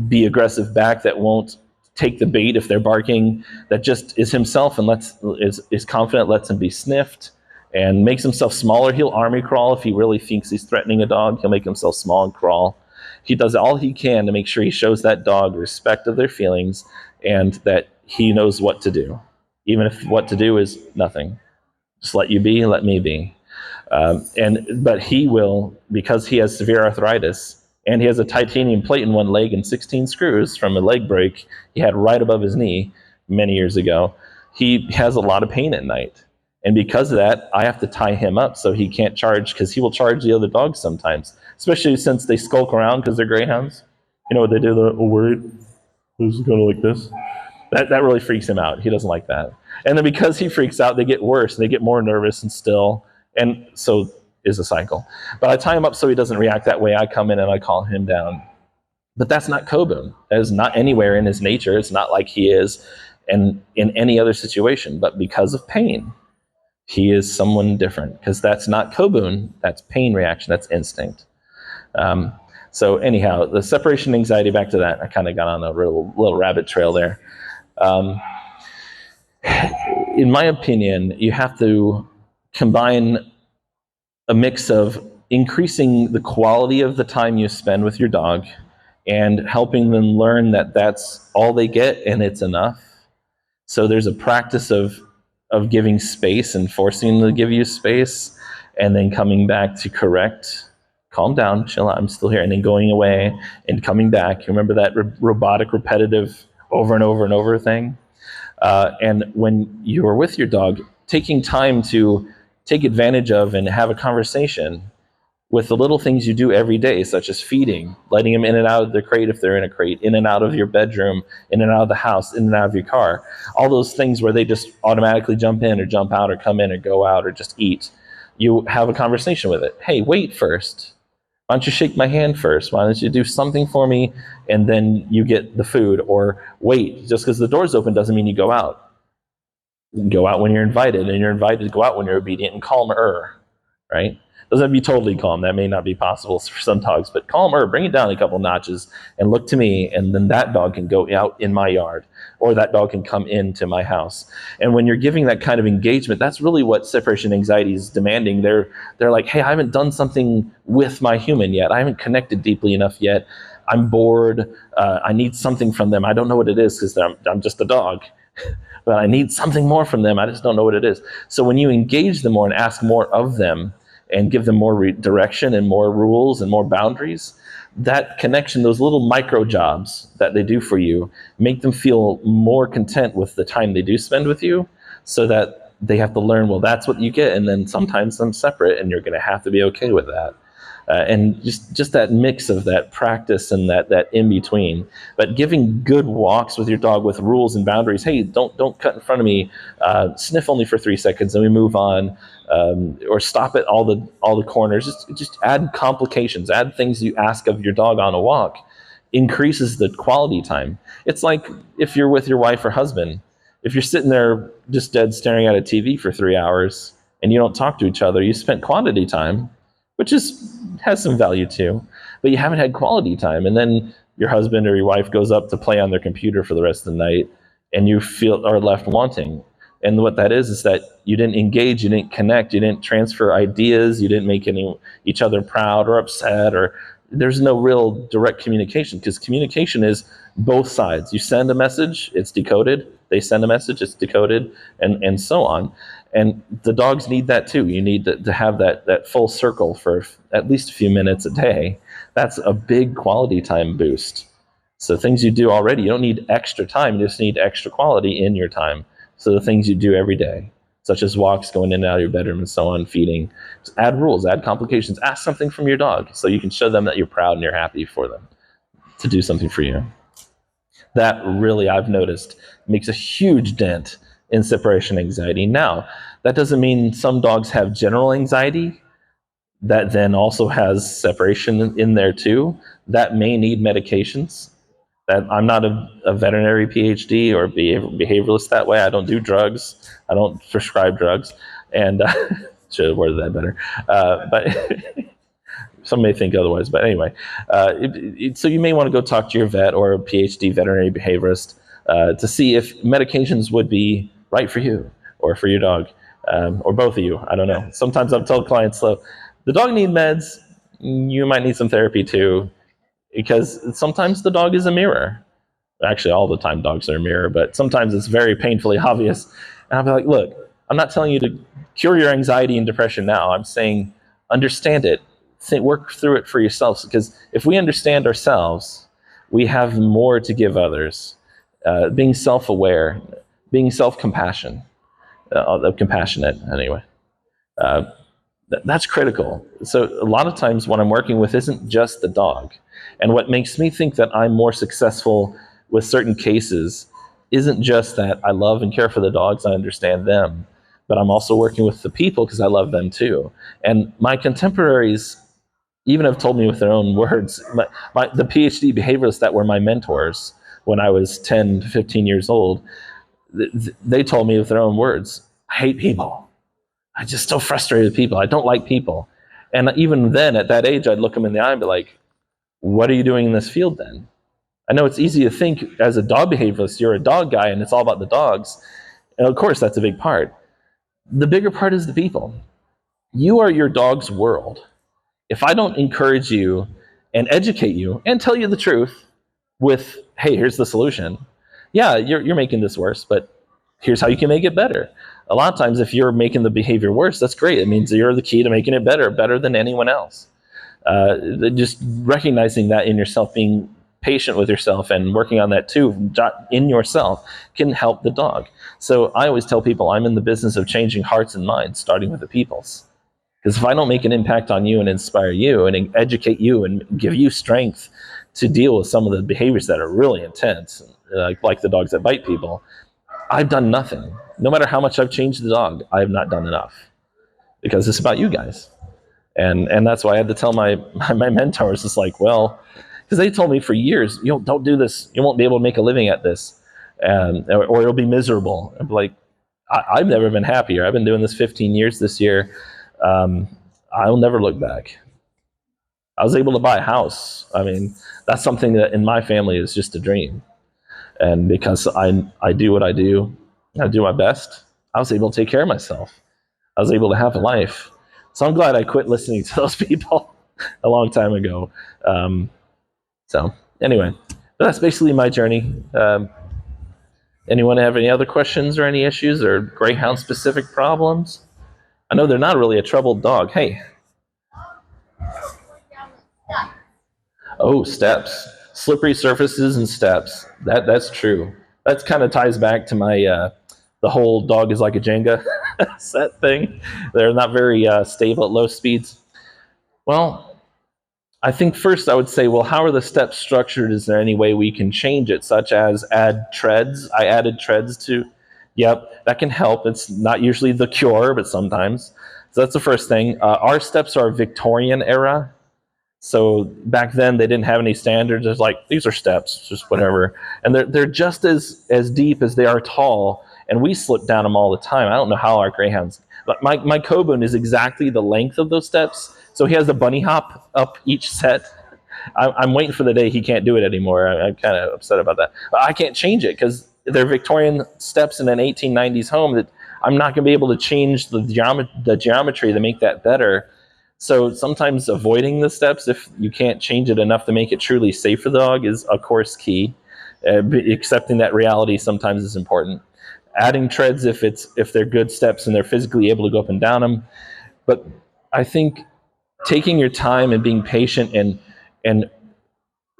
be aggressive back, that won't take the bait if they're barking, that just is himself and is confident, lets him be sniffed, and makes himself smaller. He'll army crawl if he really thinks he's threatening a dog. He'll make himself small and crawl. He does all he can to make sure he shows that dog respect of their feelings and that he knows what to do, even if what to do is nothing. Just let you be, let me be. But he will, because he has severe arthritis and he has a titanium plate in one leg and 16 screws from a leg break he had right above his knee many years ago, he has a lot of pain at night. And because of that, I have to tie him up so he can't charge, because he will charge the other dogs sometimes, especially since they skulk around because they're greyhounds. You know what they do? They're worried. Who's going like this? That really freaks him out. He doesn't like that. And then because he freaks out, they get worse. They get more nervous and still. And so is a cycle. But I tie him up so he doesn't react that way. I come in and I calm him down. But that's not Coburn. That is not anywhere in his nature. It's not like he is in any other situation. But because of pain, he is someone different. Because that's not Coburn. That's pain reaction. That's instinct. So anyhow, the separation anxiety, back to that. I kind of got on a little rabbit trail there. In my opinion, you have to combine a mix of increasing the quality of the time you spend with your dog and helping them learn that that's all they get and it's enough. So there's a practice of giving space and forcing them to give you space, and then coming back to correct, calm down, chill out, I'm still here, and then going away and coming back. Remember that robotic, repetitive, over and over and over thing? And when you're with your dog, taking time to take advantage of and have a conversation with the little things you do every day, such as feeding, letting them in and out of the crate if they're in a crate, in and out of your bedroom, in and out of the house, in and out of your car. All those things where they just automatically jump in or jump out or come in or go out or just eat. You have a conversation with it. Hey, wait first. Why don't you shake my hand first? Why don't you do something for me and then you get the food? Or wait, just because the door's open doesn't mean you go out. You can go out when you're invited, and you're invited to go out when you're obedient and calmer, right? Doesn't have to be totally calm. That may not be possible for some dogs, but calmer, bring it down a couple notches and look to me, and then that dog can go out in my yard, or that dog can come into my house. And when you're giving that kind of engagement, that's really what separation anxiety is demanding. They're like, hey, I haven't done something with my human yet. I haven't connected deeply enough yet. I'm bored. I need something from them. I don't know what it is because I'm just a dog. But I need something more from them. I just don't know what it is. So when you engage them more and ask more of them, and give them more direction and more rules and more boundaries, that connection, those little micro jobs that they do for you, make them feel more content with the time they do spend with you, so that they have to learn, well, that's what you get, and then sometimes I'm separate, and you're going to have to be okay with that. And just that mix of that practice and that in between. But giving good walks with your dog with rules and boundaries. Hey, don't cut in front of me. Sniff only for 3 seconds, and we move on. Or stop at all the corners. Just add complications. Add things you ask of your dog on a walk. Increases the quality time. It's like if you're with your wife or husband. If you're sitting there just dead staring at a TV for 3 hours and you don't talk to each other, you spent quantity time, which has some value too, but you haven't had quality time. And then your husband or your wife goes up to play on their computer for the rest of the night, and you are left wanting. And what that is that you didn't engage, you didn't connect, you didn't transfer ideas, you didn't make each other proud or upset, or there's no real direct communication, because communication is both sides. You send a message, it's decoded. They send a message, it's decoded, and so on. And the dogs need that too. You need to have that full circle for at least a few minutes a day. That's a big quality time boost. So things you do already, you don't need extra time, you just need extra quality in your time. So the things you do every day, such as walks, going in and out of your bedroom and so on, feeding, just add rules, add complications, ask something from your dog so you can show them that you're proud and you're happy for them to do something for you. That really, I've noticed, makes a huge dent in separation anxiety. Now, that doesn't mean some dogs have general anxiety that then also has separation in there too. That may need medications. That I'm not a veterinary PhD or behavioralist that way. I don't do drugs. I don't prescribe drugs. And should have worded that better. But some may think otherwise. But anyway, so you may want to go talk to your vet or a PhD veterinary behaviorist to see if medications would be right for you or for your dog, or both of you. I don't know. Sometimes I've told clients, so the dog needs meds. You might need some therapy too. Because sometimes the dog is a mirror. Actually, all the time dogs are a mirror, but sometimes it's very painfully obvious. And I'll be like, look, I'm not telling you to cure your anxiety and depression now. I'm saying understand it. Work through it for yourselves. Because if we understand ourselves, we have more to give others. Being self-aware, being compassionate anyway. That's critical. So a lot of times what I'm working with isn't just the dog. And what makes me think that I'm more successful with certain cases isn't just that I love and care for the dogs, I understand them, but I'm also working with the people because I love them too. And my contemporaries even have told me with their own words, the PhD behavioralists that were my mentors when I was 10 to 15 years old, they told me with their own words, I hate people. I'm just so frustrated with people. I don't like people. And even then, at that age, I'd look them in the eye and be like, what are you doing in this field then? I know it's easy to think as a dog behaviorist, you're a dog guy and it's all about the dogs. And of course, that's a big part. The bigger part is the people. You are your dog's world. If I don't encourage you and educate you and tell you the truth with, hey, here's the solution. Yeah, you're making this worse, but here's how you can make it better. A lot of times, if you're making the behavior worse, that's great. It means you're the key to making it better than anyone else. Just recognizing that in yourself, being patient with yourself and working on that too in yourself can help the dog. So I always tell people I'm in the business of changing hearts and minds, starting with the people's. Because if I don't make an impact on you and inspire you and educate you and give you strength to deal with some of the behaviors that are really intense, like the dogs that bite people, I've done nothing. No matter how much I've changed the dog, I have not done enough, because it's about you guys. And that's why I had to tell my mentors, it's like, well, because they told me for years, don't do this. You won't be able to make a living at this, or it'll be miserable. I'm like, I've never been happier. I've been doing this 15 years this year. I'll never look back. I was able to buy a house. I mean, that's something that in my family is just a dream. And because I do what I do my best, I was able to take care of myself. I was able to have a life. So I'm glad I quit listening to those people a long time ago. So anyway, that's basically my journey. Anyone have any other questions or any issues or Greyhound specific problems? I know they're not really a troubled dog. Hey. Oh, steps. Slippery surfaces and steps. That's true. That kind of ties back to my the whole dog is like a Jenga set thing. They're not very stable at low speeds. Well, I think first I would say, well, how are the steps structured? Is there any way we can change it, such as add treads? I added treads to, yep, that can help. It's not usually the cure, but sometimes. So that's the first thing. Our steps are Victorian era. So back then they didn't have any standards. It's like, these are steps, just whatever. And they're just as deep as they are tall. And we slip down them all the time. I don't know how our Greyhounds, but my Coburn is exactly the length of those steps. So he has a bunny hop up each set. I'm waiting for the day he can't do it anymore. I'm kind of upset about that. But I can't change it because they're Victorian steps in an 1890s home that I'm not going to be able to change the geometry to make that better. So sometimes avoiding the steps, if you can't change it enough to make it truly safe for the dog, is of course key. Accepting that reality sometimes is important. Adding treads if they're good steps and they're physically able to go up and down them. But I think taking your time and being patient and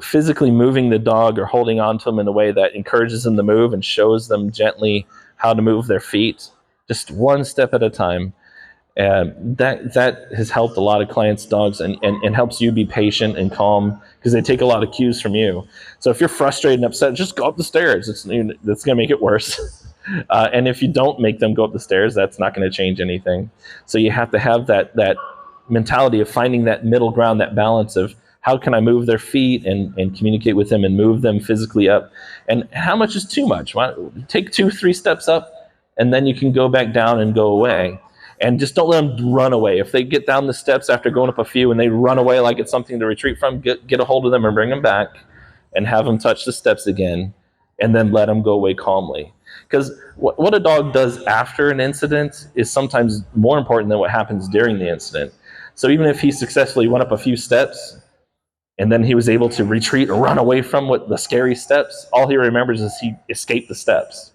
physically moving the dog or holding on to them in a way that encourages them to move and shows them gently how to move their feet, just one step at a time. That has helped a lot of clients' dogs and helps you be patient and calm because they take a lot of cues from you. So if you're frustrated and upset, just go up the stairs. That's going to make it worse. And if you don't make them go up the stairs, that's not going to change anything. So you have to have that mentality of finding that middle ground, that balance of how can I move their feet and communicate with them and move them physically up, and how much is too much. Take 2-3 steps up and then you can go back down and go away, and just don't let them run away. If they get down the steps after going up a few and they run away like it's something to retreat from, get a hold of them and bring them back and have them touch the steps again, and then let them go away calmly. Because what a dog does after an incident is sometimes more important than what happens during the incident. So even if he successfully went up a few steps and then he was able to retreat or run away from the scary steps, all he remembers is he escaped the steps.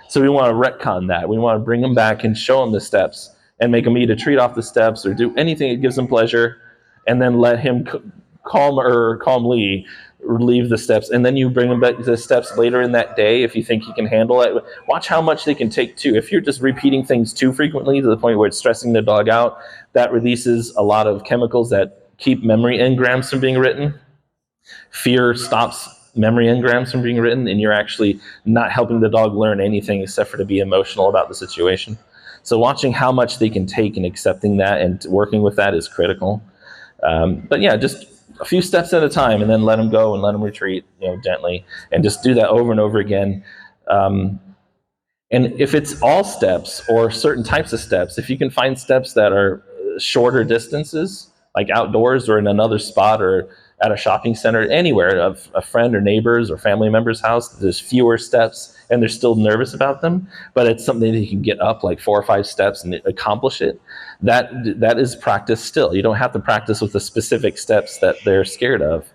So we want to retcon that. We want to bring him back and show him the steps and make him either treat off the steps or do anything that gives him pleasure, and then let him calmly leave the steps. And then you bring him back to the steps later in that day if you think he can handle it. Watch how much they can take too. If you're just repeating things too frequently to the point where it's stressing the dog out, that releases a lot of chemicals that keep memory engrams from being written. Fear stops memory engrams from being written, and you're actually not helping the dog learn anything except for to be emotional about the situation. So watching how much they can take and accepting that and working with that is critical. But yeah, just a few steps at a time, and then let them go and let them retreat, gently, and just do that over and over again. And if it's all steps or certain types of steps, if you can find steps that are shorter distances, like outdoors or in another spot or at a shopping center, anywhere, of a friend or neighbor's or family member's house, there's fewer steps and they're still nervous about them, but it's something that you can get up like 4 or 5 steps and accomplish it. That is practice still. You don't have to practice with the specific steps that they're scared of.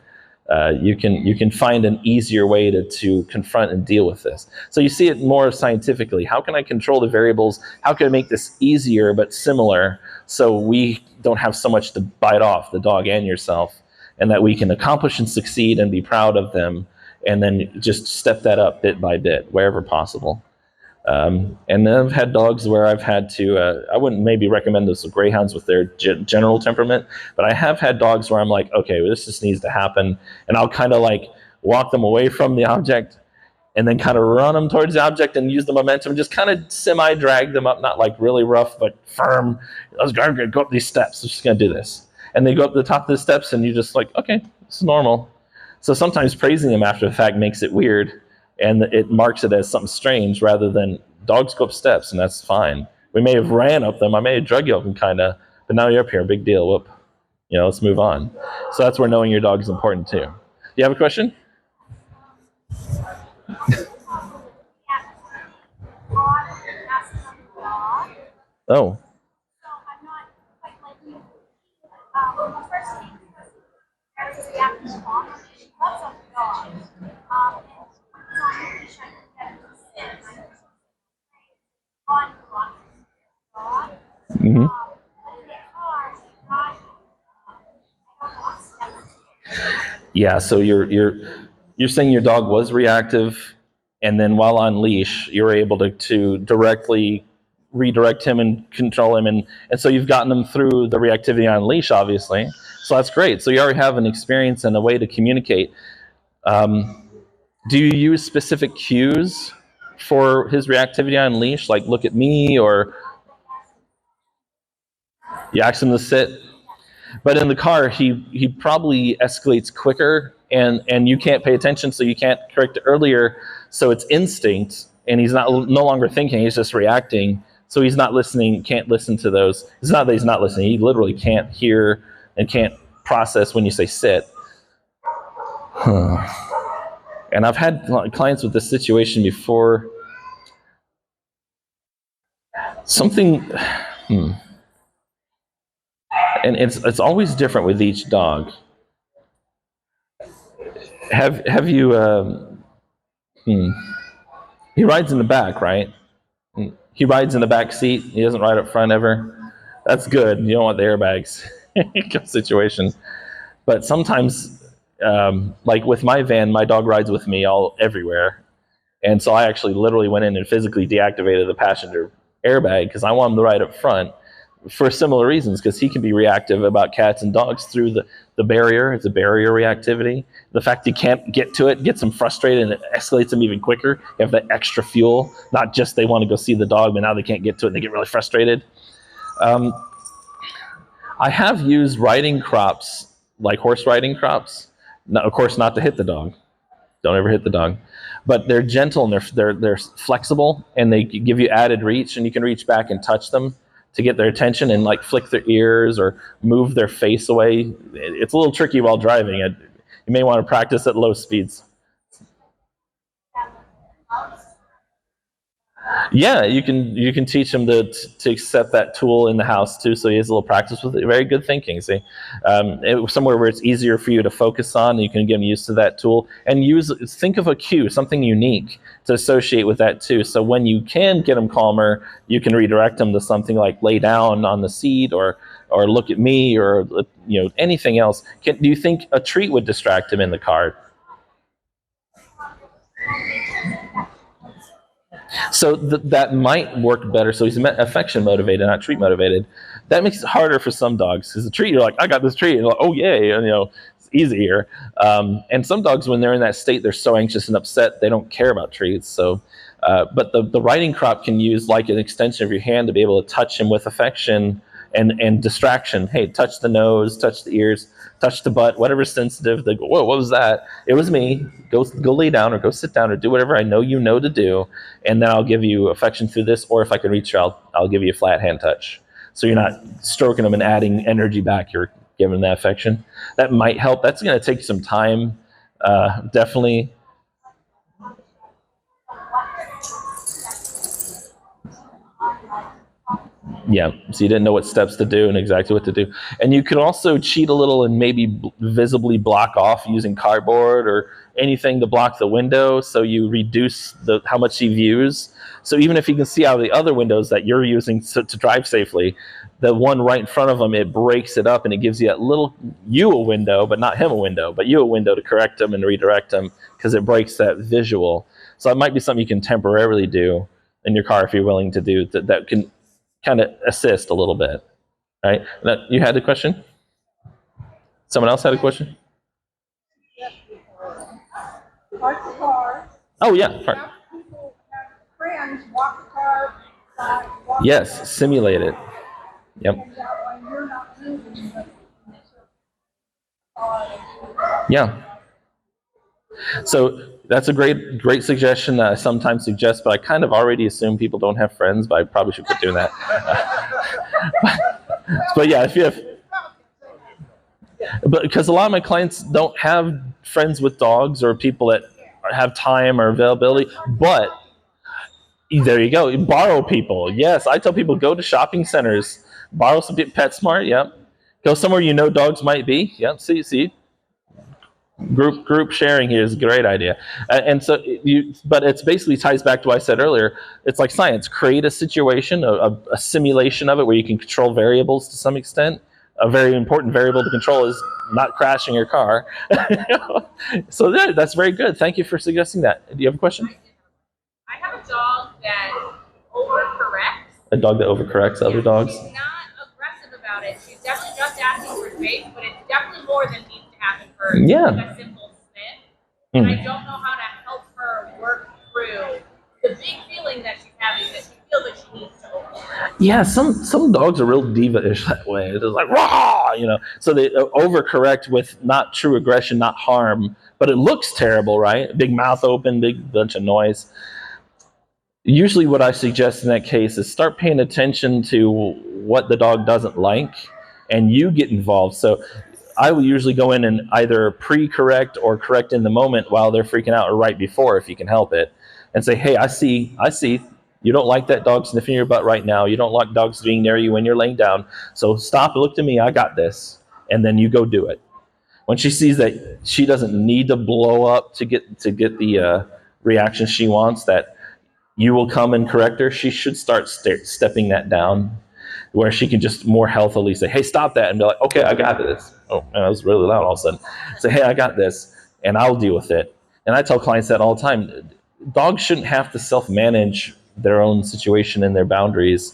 You can find an easier way to confront and deal with this. So you see it more scientifically. How can I control the variables? How can I make this easier but similar so we don't have so much to bite off, the dog and yourself, and that we can accomplish and succeed and be proud of them, and then just step that up bit by bit wherever possible. And then I've had dogs where I've had to, I wouldn't maybe recommend this with Greyhounds with their general temperament, but I have had dogs where I'm like, okay, well, this just needs to happen. And I'll kind of like walk them away from the object and then kind of run them towards the object and use the momentum, just kind of semi-drag them up, not like really rough, but firm. Let's go up these steps. We're just going to do this. And they go up the top of the steps and you're just like, okay, it's normal. So sometimes praising them after the fact makes it weird, and it marks it as something strange rather than dogs go up steps, and that's fine. We may have ran up them. I may have drug you up them kind of, but now you're up here. Big deal. Whoop. Let's move on. So that's where knowing your dog is important too. Do you have a question? Oh. Mm-hmm. Yeah, so you're saying your dog was reactive, and then while on leash, you're able to directly redirect him and control him, and so you've gotten him through the reactivity on leash, obviously. So that's great. So you already have an experience and a way to communicate. Do you use specific cues for his reactivity on leash, like look at me, or you ask him to sit? But in the car, he probably escalates quicker, and you can't pay attention, so you can't correct it earlier. So it's instinct, and he's no longer thinking; he's just reacting. So he's not listening, can't listen to those. It's not that he's not listening; he literally can't hear and can't process when you say sit. And I've had clients with this situation before. Something. And it's always different with each dog. Have you? He rides in the back, right? He rides in the back seat. He doesn't ride up front ever. That's good. You don't want the airbags situation. But sometimes, like with my van, my dog rides with me everywhere, and so I actually literally went in and physically deactivated the passenger airbag because I want him to ride up front. For similar reasons, because he can be reactive about cats and dogs through the barrier. It's a barrier reactivity. The fact he can't get to it gets him frustrated, and it escalates him even quicker. You have that extra fuel, not just they want to go see the dog, but now they can't get to it and they get really frustrated. I have used riding crops, like horse riding crops. Now, of course, not to hit the dog. Don't ever hit the dog. But they're gentle and they're flexible, and they give you added reach, and you can reach back and touch them to get their attention and like flick their ears or move their face away. It's a little tricky while driving. You may want to practice at low speeds. Yeah, you can teach him to set that tool in the house too, so he has a little practice with it. Very good thinking. See, somewhere where it's easier for you to focus on, you can get him used to that tool and think of a cue, something unique to associate with that too. So when you can get him calmer, you can redirect him to something like lay down on the seat or look at me or anything else. Do you think a treat would distract him in the car? So that might work better. So he's affection motivated, not treat motivated. That makes it harder for some dogs because the treat, you're like, I got this treat, and like, oh yay, and it's easier. And some dogs, when they're in that state, they're so anxious and upset they don't care about treats. So, but the riding crop can use like an extension of your hand to be able to touch him with affection and distraction. Hey, touch the nose, touch the ears, touch the butt, whatever's sensitive. They go, whoa, what was that? It was me. Go lay down or go sit down or do whatever I know you know to do, and then I'll give you affection through this. Or if I can reach you, I'll give you a flat hand touch. So you're not stroking them and adding energy back. You're giving that affection. That might help. That's going to take some time, definitely. Yeah, so you didn't know what steps to do and exactly what to do. And you could also cheat a little and maybe visibly block off using cardboard or anything to block the window, so you reduce how much he views. So even if he can see out of the other windows that you're using to drive safely, the one right in front of him, it breaks it up and it gives you a window, but not him a window, but you a window to correct him and redirect him because it breaks that visual. So it might be something you can temporarily do. in your car if you're willing to do that can kind of assist a little bit, right? You had a question? Someone else had a question? Park the car. Oh yeah, park. Have people have friends walk the car. Yes, simulate it. Yep. And when you're not moving, Yeah. So that's a great suggestion that I sometimes suggest, but I kind of already assume people don't have friends, but I probably should quit doing that. But yeah, if you have, but because a lot of my clients don't have friends with dogs or people that have time or availability, but there you go. Borrow people. Yes, I tell people go to shopping centers, borrow some PetSmart. Yep. Go somewhere you know dogs might be. Yep. See. Group sharing here is a great idea, and so but it's basically ties back to what I said earlier. It's like science. Create a situation, a simulation of it where you can control variables to some extent. A very important variable to control is not crashing your car. So that's very good. Thank you for suggesting that. Do you have a question? I have a dog that overcorrects. A dog that overcorrects other dogs? She's not aggressive about it. She's definitely just asking for space, but it's definitely more than needs to happen for like a simple sniff. And I don't know how to help her work through the big feeling that she's having that she feels like she needs to overcorrect. Yeah, some dogs are real diva-ish that way. It's like, rah, so they overcorrect with not true aggression, not harm, but it looks terrible, right? Big mouth open, big bunch of noise. Usually what I suggest in that case is start paying attention to what the dog doesn't like, and you get involved. So I will usually go in and either pre-correct or correct in the moment while they're freaking out, or right before if you can help it, and say, hey, I see you don't like that dog sniffing your butt right now. You don't like dogs being near you when you're laying down. So stop, look to me, I got this. And then you go do it. When she sees that she doesn't need to blow up to get the reaction she wants, that you will come and correct her, she should start stepping that down, where she can just more healthily say, hey, stop that, and be like, okay, I got this. Oh, man, that was really loud all of a sudden. Say, hey, I got this, and I'll deal with it. And I tell clients that all the time. Dogs shouldn't have to self-manage their own situation and their boundaries.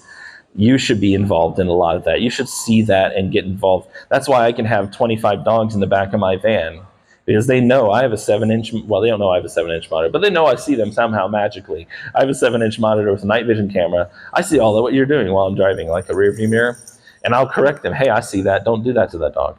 You should be involved in a lot of that. You should see that and get involved. That's why I can have 25 dogs in the back of my van, because they know I have a 7-inch, well, they don't know I have a 7-inch monitor, but they know I see them somehow magically. I have a 7-inch monitor with a night vision camera. I see all of what you're doing while I'm driving, like a rear view mirror, and I'll correct them. Hey, I see that. Don't do that to that dog.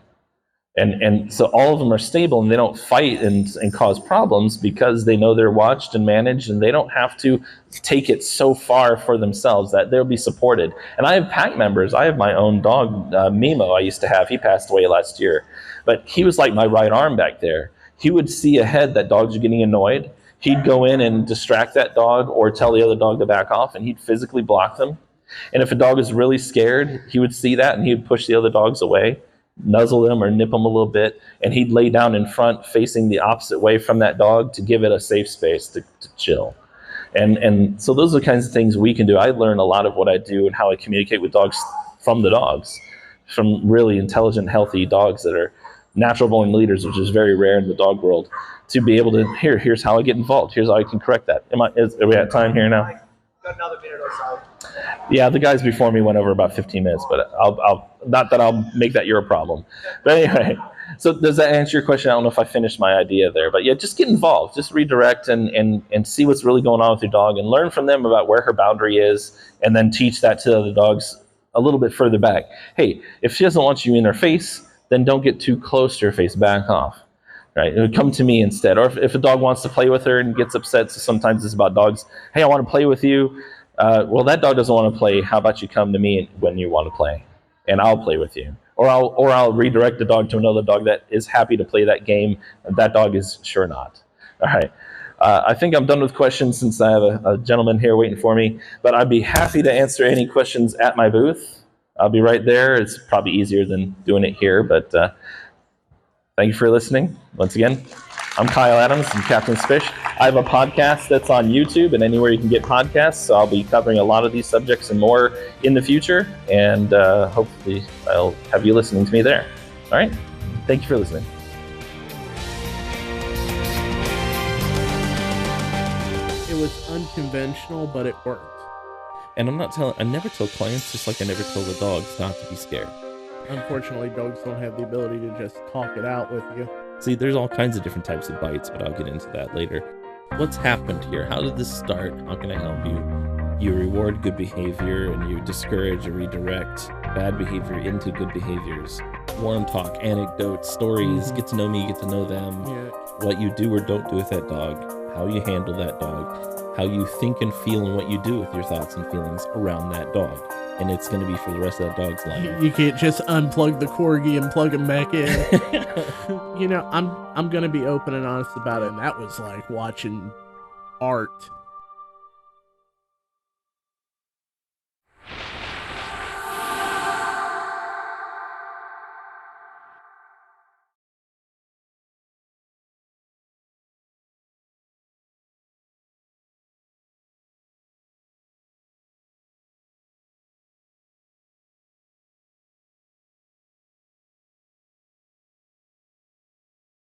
And so all of them are stable, and they don't fight and cause problems because they know they're watched and managed, and they don't have to take it so far for themselves, that they'll be supported. And I have pack members. I have my own dog, Mimo, I used to have. He passed away last year. But he was like my right arm back there. He would see ahead that dogs are getting annoyed. He'd go in and distract that dog or tell the other dog to back off, and he'd physically block them. And if a dog is really scared, he would see that, and he would push the other dogs away, nuzzle them or nip them a little bit, and he'd lay down in front facing the opposite way from that dog to give it a safe space to chill. And so those are the kinds of things we can do. I learn a lot of what I do and how I communicate with dogs from the dogs, from really intelligent, healthy dogs that are natural born leaders, which is very rare in the dog world, to be able to, here's how I get involved. Here's how I can correct that. Are we at time here now? Got another minute or so. Yeah, the guys before me went over about 15 minutes, but I'll not that I'll make that your problem. But anyway, so does that answer your question? I don't know if I finished my idea there, but yeah, just get involved. Just redirect and see what's really going on with your dog, and learn from them about where her boundary is, and then teach that to the other dogs a little bit further back. Hey, if she doesn't want you in her face, then don't get too close to her face. Back off. Right? It would come to me instead. Or if a dog wants to play with her and gets upset, so sometimes it's about dogs. Hey, I want to play with you. Well, that dog doesn't want to play. How about you come to me when you want to play, and I'll play with you. Or I'll redirect the dog to another dog that is happy to play that game. That dog is sure not. All right. I think I'm done with questions since I have a gentleman here waiting for me. But I'd be happy to answer any questions at my booth. I'll be right there. It's probably easier than doing it here, but thank you for listening. Once again, I'm Kyle Adams from Captain Spish. I have a podcast that's on YouTube and anywhere you can get podcasts, so I'll be covering a lot of these subjects and more in the future, and hopefully I'll have you listening to me there. All right? Thank you for listening. It was unconventional, but it worked. And I never tell clients, just like I never tell the dogs not to be scared. Unfortunately, dogs don't have the ability to just talk it out with you. See, there's all kinds of different types of bites, but I'll get into that later. What's happened here? How did this start? How can I help you? You reward good behavior and you discourage or redirect bad behavior into good behaviors. Warm talk, anecdotes, stories, get to know me, get to know them. Yeah. What you do or don't do with that dog, how you handle that dog, how you think and feel and what you do with your thoughts and feelings around that dog. And it's going to be for the rest of that dog's life. You can't just unplug the corgi and plug him back in. You know, I'm going to be open and honest about it. And that was like watching art